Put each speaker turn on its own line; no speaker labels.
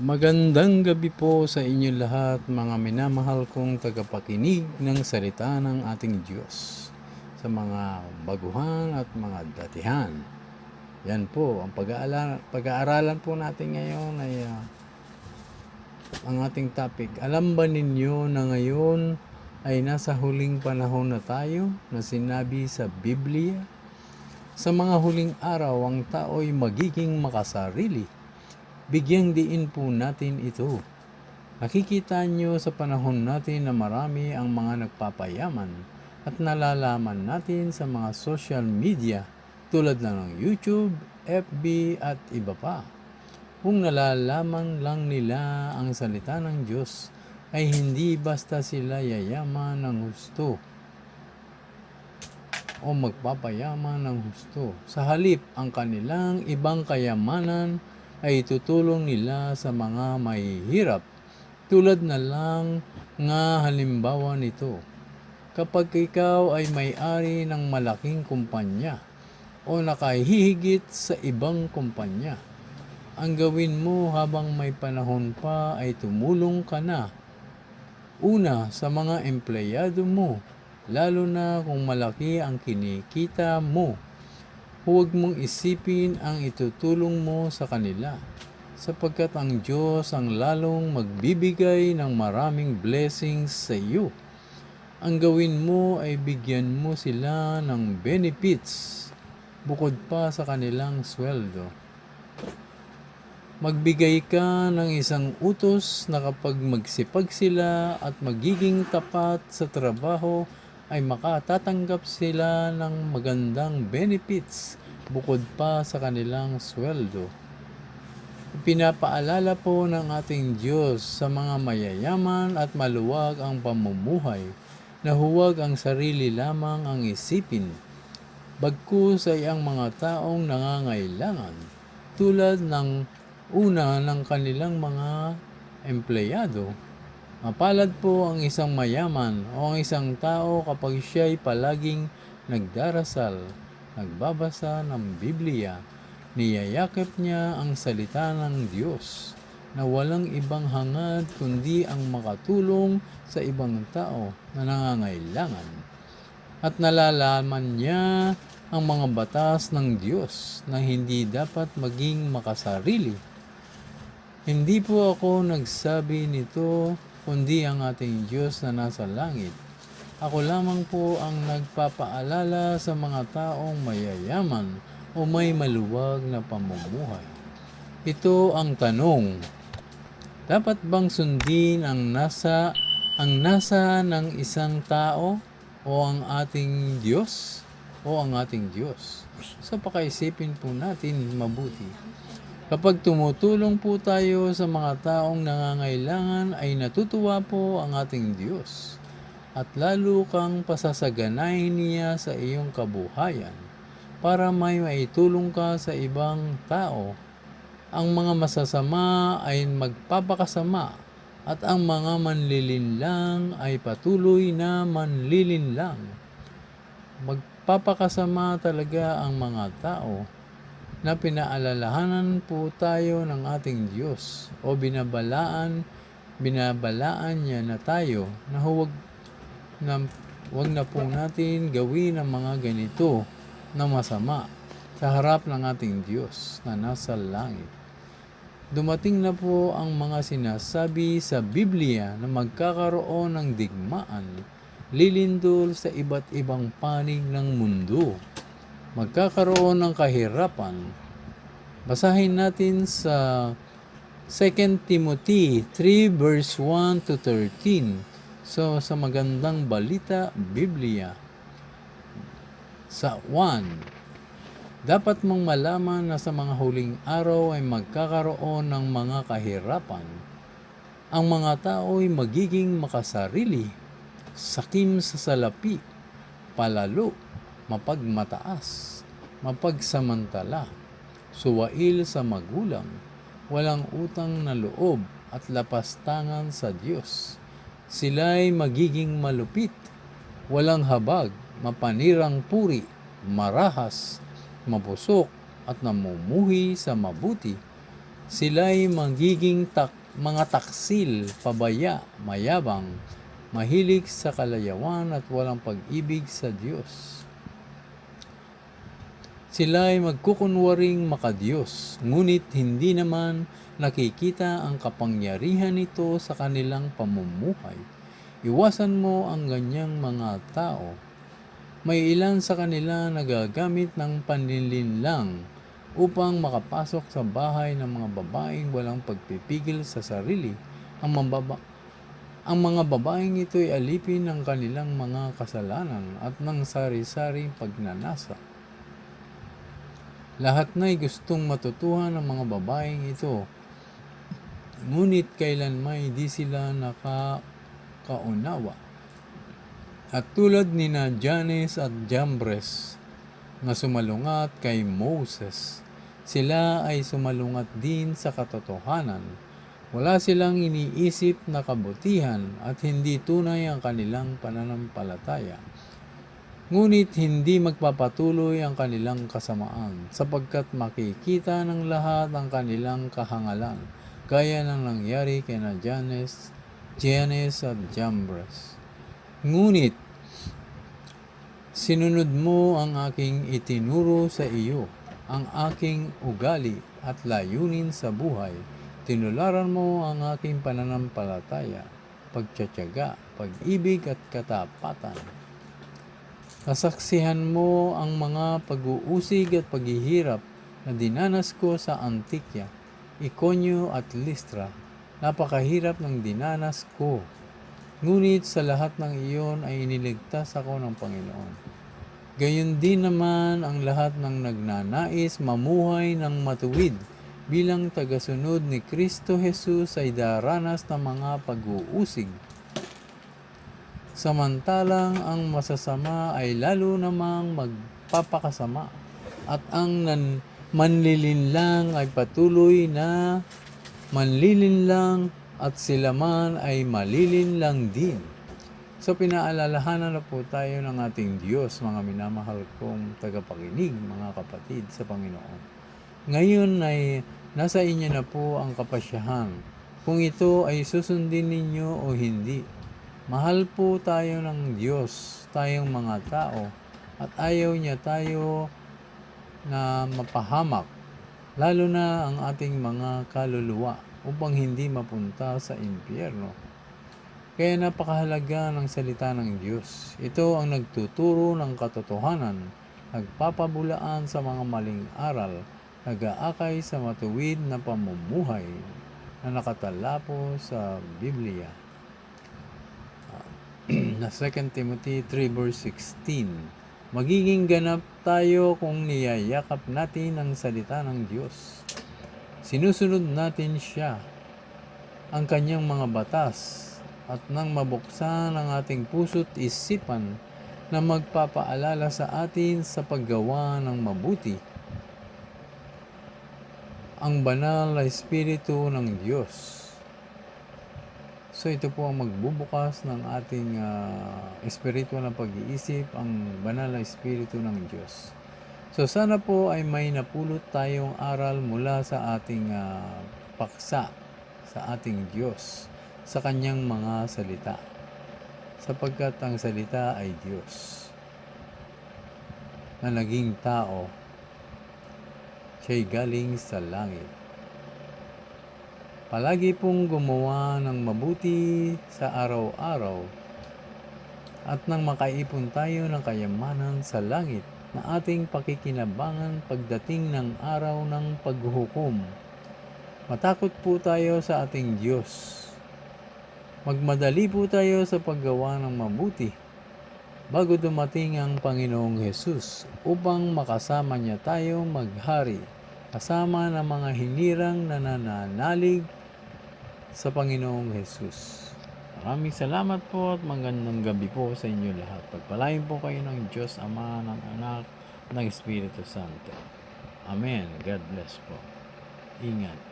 Magandang gabi po sa inyo lahat, mga minamahal kong tagapakinig ng salita ng ating Diyos. Sa mga baguhan at mga datihan. Yan po, ang pag-aaralan po natin ngayon ay ang ating topic. Alam ba ninyo na ngayon ay nasa huling panahon na tayo na sinabi sa Biblia? Sa mga huling araw, ang tao ay magiging makasarili. Bigyang diin po natin ito. Nakikita nyo sa panahon natin na marami ang mga nagpapayaman at nalalaman natin sa mga social media tulad na ng YouTube, FB at iba pa. Kung nalalaman lang nila ang salita ng Diyos, ay hindi basta sila yayaman ng husto o magpapayaman ng husto. Sa halip, ang kanilang ibang kayamanan ay tutulong nila sa mga mahihirap. Tulad na lang nga halimbawa nito. Kapag ikaw ay may-ari ng malaking kumpanya o nakahihigit sa ibang kumpanya, ang gawin mo habang may panahon pa ay tumulong ka na. Una, sa mga empleyado mo, lalo na kung malaki ang kinikita mo. Huwag mong isipin ang itutulong mo sa kanila, sapagkat ang Diyos ang lalong magbibigay ng maraming blessings sa iyo. Ang gawin mo ay bigyan mo sila ng benefits, bukod pa sa kanilang sweldo. Magbigay ka ng isang utos na kapag magsipag sila at magiging tapat sa trabaho, ay makatatanggap sila ng magandang benefits bukod pa sa kanilang sweldo. Pinapaalala po ng ating Diyos sa mga mayayaman at maluwag ang pamumuhay na huwag ang sarili lamang ang isipin, bagkus ay ang mga taong nangangailangan tulad ng una ng kanilang mga empleyado. Mapalad po ang isang mayaman o ang isang tao kapag siya'y palaging nagdarasal, nagbabasa ng Biblia, niyayakap niya ang salita ng Diyos na walang ibang hangad kundi ang makatulong sa ibang tao na nangangailangan. At nalalaman niya ang mga batas ng Diyos na hindi dapat maging makasarili. Hindi po ako nagsabi nito, kundi ang ating Diyos na nasa langit. Ako lamang po ang nagpapaalala sa mga taong mayayaman o may maluwag na pamumuhay. Ito ang tanong. Dapat bang sundin ang nasa ng isang tao o ang ating Diyos? So pakaisipin po natin mabuti. Kapag tumutulong po tayo sa mga taong nangangailangan, ay natutuwa po ang ating Diyos. At lalo kang pasasaganahin niya sa iyong kabuhayan para may maitulong ka sa ibang tao. Ang mga masasama ay magpapakasama at ang mga manlilinlang ay patuloy na manlilinlang. Magpapakasama talaga ang mga tao na pinaalalahanan po tayo ng ating Diyos o binabalaan niya na tayo na huwag na po natin gawin ang mga ganito na masama sa harap ng ating Diyos na nasa langit. Dumating na po ang mga sinasabi sa Biblia na magkakaroon ng digmaan, lilindol sa iba't ibang panig ng mundo. Magkakaroon ng kahirapan. Basahin natin sa 2 Timothy 3 verse 1 to 13. So, sa magandang balita, Biblia. Sa 1, dapat mong malaman na sa mga huling araw ay magkakaroon ng mga kahirapan. Ang mga tao ay magiging makasarili, sakim sa salapi, palalo, mapagmataas, mapagsamantala, suwail sa magulang, walang utang na loob at lapastangan sa Diyos. Sila'y magiging malupit, walang habag, mapanirang puri, marahas, mabusok at namumuhi sa mabuti. Sila'y magiging mga taksil, pabaya, mayabang, mahilig sa kalayawan at walang pag-ibig sa Diyos. Sila'y magkukunwaring makadiyos, ngunit hindi naman nakikita ang kapangyarihan nito sa kanilang pamumuhay. Iwasan mo ang ganyang mga tao. May ilan sa kanila nagagamit ng panlilinlang upang makapasok sa bahay ng mga babaeng walang pagpipigil sa sarili. Ang mga babaeng ito ay alipin ng kanilang mga kasalanan at ng sari-saring pagnanasa. Lahat na'y gustong matutuhan ng mga babaeng ito, ngunit kailanman di sila nakakaunawa. At tulad ni Jannes at Jambres na sumalungat kay Moses, sila ay sumalungat din sa katotohanan. Wala silang iniisip na kabutihan at hindi tunay ang kanilang pananampalataya. Ngunit hindi magpapatuloy ang kanilang kasamaan sapagkat makikita ng lahat ang kanilang kahangalan, gaya ng nangyari kay Jannes at Jambres. Ngunit sinunod mo ang aking itinuro sa iyo, ang aking ugali at layunin sa buhay. Tinularan mo ang aking pananampalataya, pagtiyatiyaga, pag-ibig at katapatan. Kasaksihan mo ang mga pag-uusig at paghihirap na dinanas ko sa Antikya, Ikonyo at Listra. Napakahirap ng dinanas ko. Ngunit sa lahat ng iyon ay iniligtas ako ng Panginoon. Gayon din naman ang lahat ng nagnanais mamuhay ng matuwid bilang tagasunod ni Kristo Jesus ay daranas ng mga pag-uusig. Samantalang ang masasama ay lalo namang magpapakasama at ang manlilinlang ay patuloy na manlilinlang at sila man ay malilinlang din. So pinaalalahanan na po tayo ng ating Diyos, mga minamahal kong tagapakinig, mga kapatid sa Panginoon. Ngayon ay nasa inyo na po ang kapasyahan kung ito ay susundin ninyo o hindi. Mahal po tayo ng Diyos, tayong mga tao, at ayaw niya tayo na mapahamak, lalo na ang ating mga kaluluwa, upang hindi mapunta sa impyerno. Kaya napakahalaga ng salita ng Diyos. Ito ang nagtuturo ng katotohanan, nagpapabulaan sa mga maling aral, nag-aakay sa matuwid na pamumuhay na nakatala po sa Biblia. Na 2 Timothy 3 verse 16. Magiging ganap tayo kung niyayakap natin ang salita ng Diyos. Sinusunod natin siya, ang kanyang mga batas, at nang mabuksan ang ating puso't isipan na magpapaalala sa atin sa paggawa ng mabuti. Ang banal na Espiritu ng Diyos. So ito po ang magbubukas ng ating espiritual na pag-iisip, ang banal na Espiritu ng Diyos. So sana po ay may napulot tayong aral mula sa ating paksa, sa ating Diyos, sa kanyang mga salita. Sapagkat ang salita ay Diyos na naging tao, siya'y galing sa langit. Palagi pong gumawa ng mabuti sa araw-araw at nang makaipon tayo ng kayamanan sa langit na ating pakikinabangan pagdating ng araw ng paghuhukom. Matakot po tayo sa ating Diyos. Magmadali po tayo sa paggawa ng mabuti bago dumating ang Panginoong Hesus upang makasama niya tayo maghari kasama ng mga hinirang nananalig sa Panginoong Hesus. Maraming salamat po at magandang gabi po sa inyo lahat. Pagpalain po kayo ng Diyos Ama, ng Anak, ng Espiritu Santo. Amen. God bless po. Ingat.